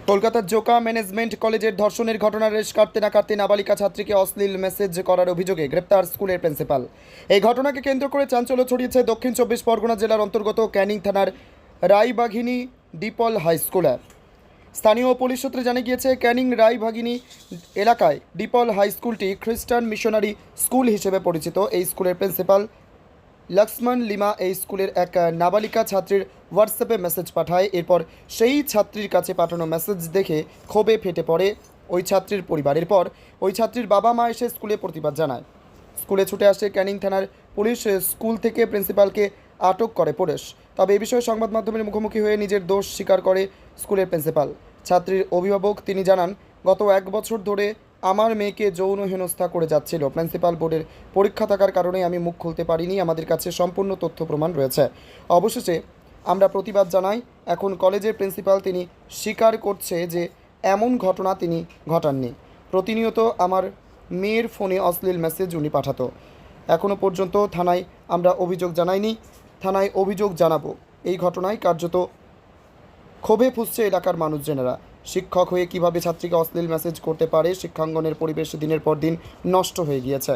কলকাতার জোকা ম্যানেজমেন্ট কলেজের ধর্ষণের ঘটনার রেশ কাটতে না কাটতে নাবালিকা ছাত্রীকে অশ্লীল মেসেজ করার অভিযোগে গ্রেপ্তার স্কুলের প্রিন্সিপাল। এই ঘটনাকে কেন্দ্র করে চাঞ্চল্য ছড়িয়েছে দক্ষিণ চব্বিশ পরগনা জেলার অন্তর্গত ক্যানিং থানার রায়বাঘিনী ডিপল হাই স্কুলে। স্থানীয় পুলিশ সূত্রে জানা গিয়েছে, ক্যানিং রায়বাঘিনী এলাকায় ডিপল হাই স্কুলটি খ্রিস্টান মিশনারি স্কুল হিসেবে পরিচিত। এই স্কুলের প্রিন্সিপাল লক্ষ্মণ লিমা এই স্কুলের এক নাবালিকা ছাত্রীর হোয়াটসঅ্যাপে মেসেজ পাঠায়। এরপর সেই ছাত্রীর কাছে পাঠানো মেসেজ দেখে ক্ষোভে ফেটে পড়ে ওই ছাত্রীর পরিবার। এরপর ওই ছাত্রীর বাবা মা এসে স্কুলে প্রতিবাদ জানায়। স্কুলে ছুটে আসে ক্যানিং থানার পুলিশ। স্কুল থেকে প্রিন্সিপালকে আটক করে পুলিশ। তবে এ বিষয়ে সংবাদ মাধ্যমের মুখোমুখি হয়ে নিজের দোষ স্বীকার করে স্কুলের প্রিন্সিপাল। ছাত্রীর অভিভাবক তিনি জানান, গত 1 বছর ধরে আমার মেয়েকে যৌন হেনস্থা করে যাচ্ছিল। প্রিন্সিপাল বোর্ডের পরীক্ষা থাকার কারণে আমি মুখ খুলতে পারিনি। আমাদের কাছে সম্পূর্ণ তথ্য প্রমাণ রয়েছে। অবশেষে আমরা প্রতিবাদ জানাই। এখন কলেজের প্রিন্সিপাল তিনি স্বীকার করছে যে এমন ঘটনা তিনি ঘটাননি। প্রতিনিয়ত আমার মেয়ের ফোনে অশ্লীল মেসেজ উনি পাঠাতো। এখনও পর্যন্ত থানায় আমরা অভিযোগ জানাইনি, থানায় অভিযোগ জানাবো। এই ঘটনায় কার্যত ক্ষোভে ফুঁসছে এলাকার মানুষজনেরা। শিক্ষক হয়ে কিভাবে ছাত্রীকে অশ্লীল মেসেজ করতে পারে? শিক্ষাঙ্গনের পরিবেশ দিনের পর দিন নষ্ট হয়ে গিয়েছে।